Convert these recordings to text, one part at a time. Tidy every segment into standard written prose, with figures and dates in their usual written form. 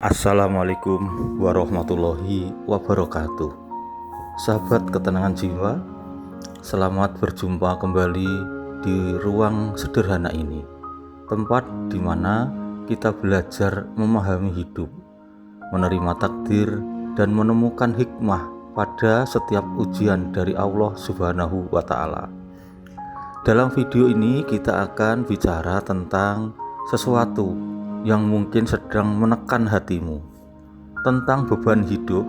Assalamualaikum warahmatullahi wabarakatuh. Sahabat ketenangan jiwa, selamat berjumpa kembali di ruang sederhana ini, tempat di mana kita belajar memahami hidup, menerima takdir, dan menemukan hikmah pada setiap ujian dari Allah Subhanahu wa Ta'ala. Dalam video ini kita akan bicara tentang sesuatu yang mungkin sedang menekan hatimu, tentang beban hidup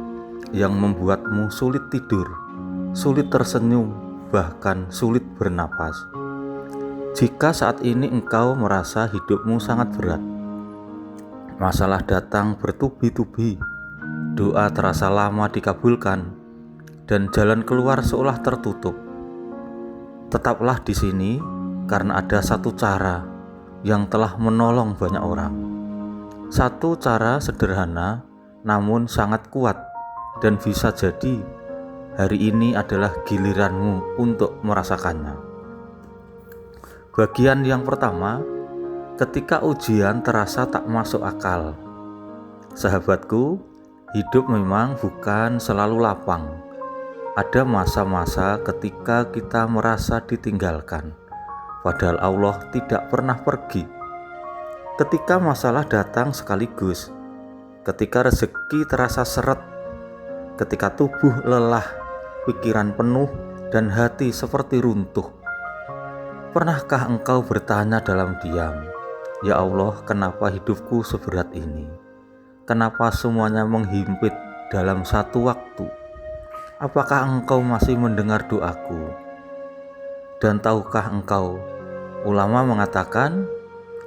yang membuatmu sulit tidur, sulit tersenyum, bahkan sulit bernapas. Jika saat ini engkau merasa hidupmu sangat berat, masalah datang bertubi-tubi, doa terasa lama dikabulkan, dan jalan keluar seolah tertutup, tetaplah di sini karena ada satu cara yang telah menolong banyak orang. Satu cara sederhana namun sangat kuat, dan bisa jadi hari ini adalah giliranmu untuk merasakannya. Bagian yang pertama, ketika ujian terasa tak masuk akal. Sahabatku, hidup memang bukan selalu lapang. Ada masa-masa ketika kita merasa ditinggalkan, padahal Allah tidak pernah pergi. Ketika masalah datang sekaligus, ketika rezeki terasa seret, ketika tubuh lelah, pikiran penuh, dan hati seperti runtuh. Pernahkah engkau bertanya dalam diam, "Ya Allah, kenapa hidupku seberat ini? Kenapa semuanya menghimpit dalam satu waktu? Apakah engkau masih mendengar doaku?" Dan tahukah engkau, ulama mengatakan,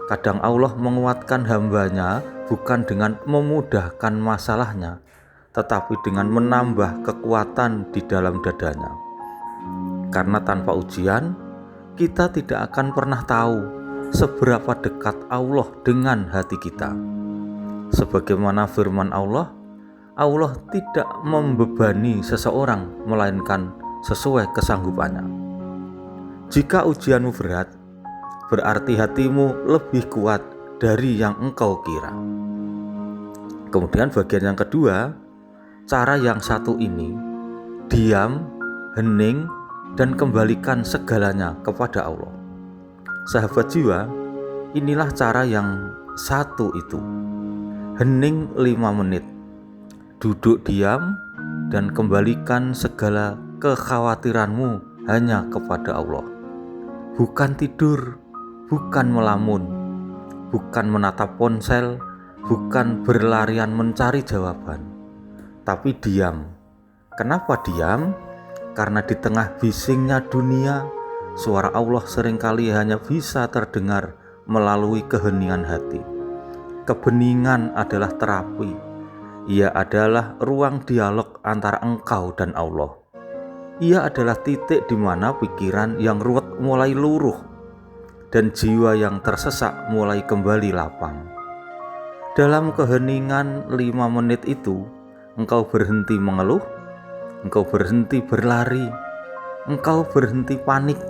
kadang Allah menguatkan hambanya bukan dengan memudahkan masalahnya, tetapi dengan menambah kekuatan di dalam dadanya. Karena tanpa ujian, kita tidak akan pernah tahu seberapa dekat Allah dengan hati kita. Sebagaimana firman Allah, Allah tidak membebani seseorang melainkan sesuai kesanggupannya. Jika ujianmu berat, berarti hatimu lebih kuat dari yang engkau kira. Kemudian bagian yang kedua, cara yang satu ini, diam, hening, dan kembalikan segalanya kepada Allah. Sahabat jiwa, inilah cara yang satu itu. Hening 5 menit. Duduk diam dan kembalikan segala kekhawatiranmu hanya kepada Allah. Bukan tidur, bukan melamun, bukan menatap ponsel, bukan berlarian mencari jawaban, tapi diam. Kenapa diam? Karena di tengah bisingnya dunia, suara Allah seringkali hanya bisa terdengar melalui keheningan hati. Kebeningan adalah terapi. Ia adalah ruang dialog antara engkau dan Allah. Ia adalah titik di mana pikiran yang ruwet mulai luruh dan jiwa yang tersesat mulai kembali lapang. Dalam keheningan 5 menit itu, engkau berhenti mengeluh, engkau berhenti berlari, engkau berhenti panik,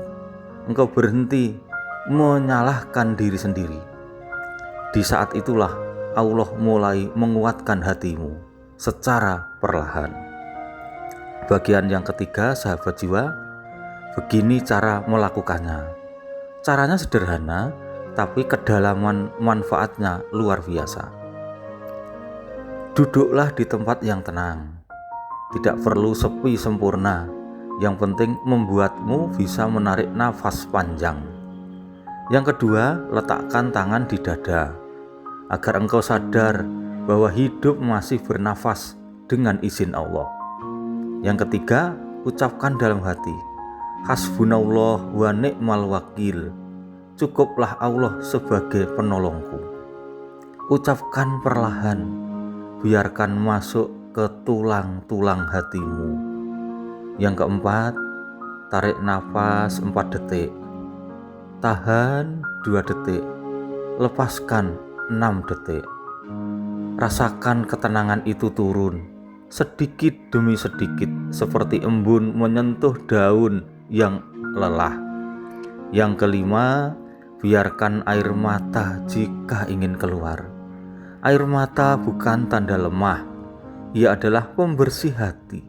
engkau berhenti menyalahkan diri sendiri. Di saat itulah Allah mulai menguatkan hatimu secara perlahan. Bagian yang ketiga, sahabat jiwa, begini cara melakukannya. Caranya sederhana, tapi kedalaman manfaatnya luar biasa. Duduklah di tempat yang tenang. Tidak perlu sepi sempurna, yang penting membuatmu bisa menarik nafas panjang. Yang kedua, letakkan tangan di dada, agar engkau sadar bahwa hidup masih bernafas dengan izin Allah. Yang ketiga, ucapkan dalam hati, hasbunallah wa ni'mal wakil. Cukuplah Allah sebagai penolongku. Ucapkan perlahan, biarkan masuk ke tulang-tulang hatimu. Yang keempat, tarik nafas 4 detik, tahan 2 detik, lepaskan 6 detik. Rasakan ketenangan itu turun sedikit demi sedikit, seperti embun menyentuh daun yang lelah. Yang kelima, biarkan air mata jika ingin keluar. Air mata bukan tanda lemah, ia adalah pembersih hati.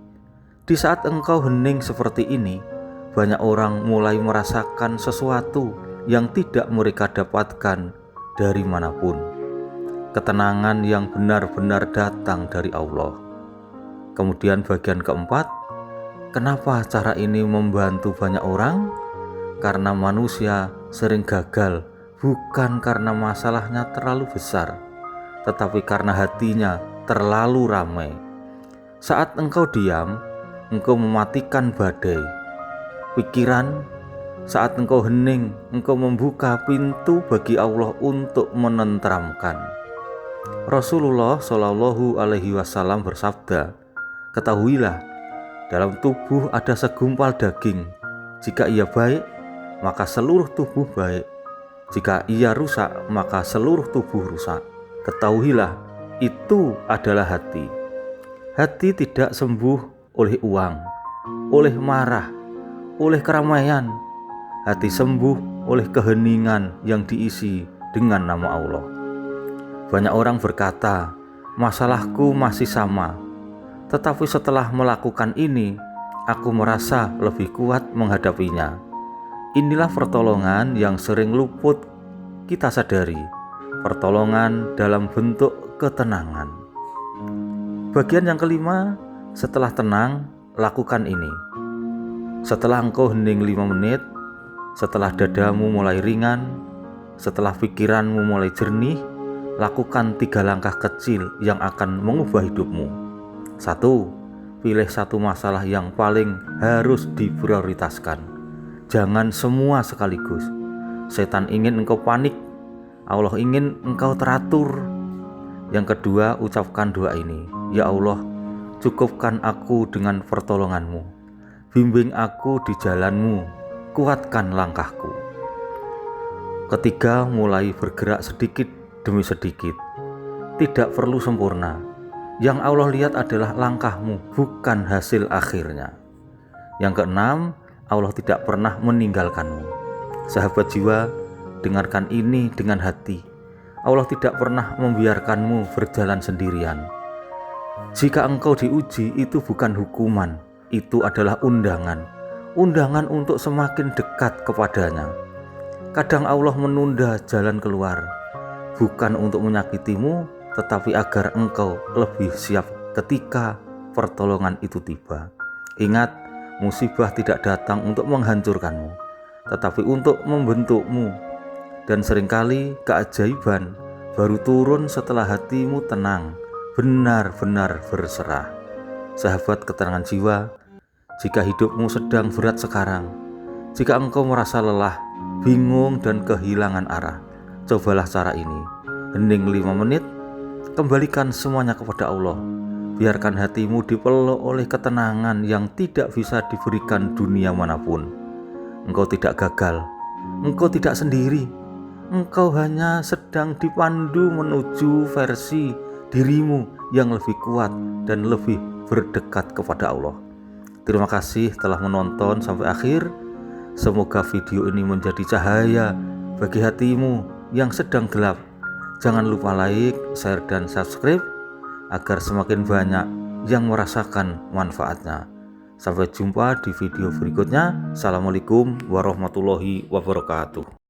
Di saat engkau hening seperti ini, banyak orang mulai merasakan sesuatu yang tidak mereka dapatkan dari manapun. Ketenangan yang benar-benar datang dari Allah. Kemudian bagian keempat, kenapa cara ini membantu banyak orang? Karena manusia sering gagal bukan karena masalahnya terlalu besar, tetapi karena hatinya terlalu ramai. Saat engkau diam, engkau mematikan badai pikiran. Saat engkau hening, engkau membuka pintu bagi Allah untuk menenteramkan. Rasulullah Shallallahu Alaihi Wasallam bersabda, ketahuilah, dalam tubuh ada segumpal daging. Jika ia baik, maka seluruh tubuh baik. Jika ia rusak, maka seluruh tubuh rusak. Ketahuilah, itu adalah hati. Hati tidak sembuh oleh uang, oleh marah, oleh keramaian. Hati sembuh oleh keheningan yang diisi dengan nama Allah. Banyak orang berkata, masalahku masih sama. Tetapi setelah melakukan ini, aku merasa lebih kuat menghadapinya. Inilah pertolongan yang sering luput kita sadari. Pertolongan dalam bentuk ketenangan. Bagian yang kelima, setelah tenang, lakukan ini. Setelah engkau hening 5 menit, setelah dadamu mulai ringan, setelah pikiranmu mulai jernih, lakukan 3 langkah kecil yang akan mengubah hidupmu. 1. Pilih satu masalah yang paling harus diprioritaskan. Jangan semua sekaligus. Setan ingin engkau panik, Allah ingin engkau teratur. Yang kedua, ucapkan doa ini. Ya Allah, cukupkan aku dengan pertolonganmu. Bimbing aku di jalanmu, kuatkan langkahku. Ketiga, mulai bergerak sedikit demi sedikit. Tidak perlu sempurna. Yang Allah lihat adalah langkahmu, bukan hasil akhirnya. Yang keenam, Allah tidak pernah meninggalkanmu. Sahabat jiwa, dengarkan ini dengan hati. Allah tidak pernah membiarkanmu berjalan sendirian. Jika engkau diuji, itu bukan hukuman, itu adalah undangan. Undangan untuk semakin dekat kepadanya. Kadang Allah menunda jalan keluar, bukan untuk menyakitimu, tetapi agar engkau lebih siap ketika pertolongan itu tiba. Ingat, musibah tidak datang untuk menghancurkanmu, tetapi untuk membentukmu. Dan seringkali keajaiban baru turun setelah hatimu tenang, benar-benar berserah. Sahabat ketenangan jiwa, jika hidupmu sedang berat sekarang, jika engkau merasa lelah, bingung dan kehilangan arah, cobalah cara ini. Hening 5 menit, kembalikan semuanya kepada Allah. Biarkan hatimu dipeluk oleh ketenangan yang tidak bisa diberikan dunia manapun. Engkau tidak gagal, engkau tidak sendiri. Engkau hanya sedang dipandu menuju versi dirimu yang lebih kuat dan lebih berdekat kepada Allah. Terima kasih telah menonton sampai akhir. Semoga video ini menjadi cahaya bagi hatimu yang sedang gelap. Jangan lupa like, share, dan subscribe agar semakin banyak yang merasakan manfaatnya. Sampai jumpa di video berikutnya. Assalamualaikum warahmatullahi wabarakatuh.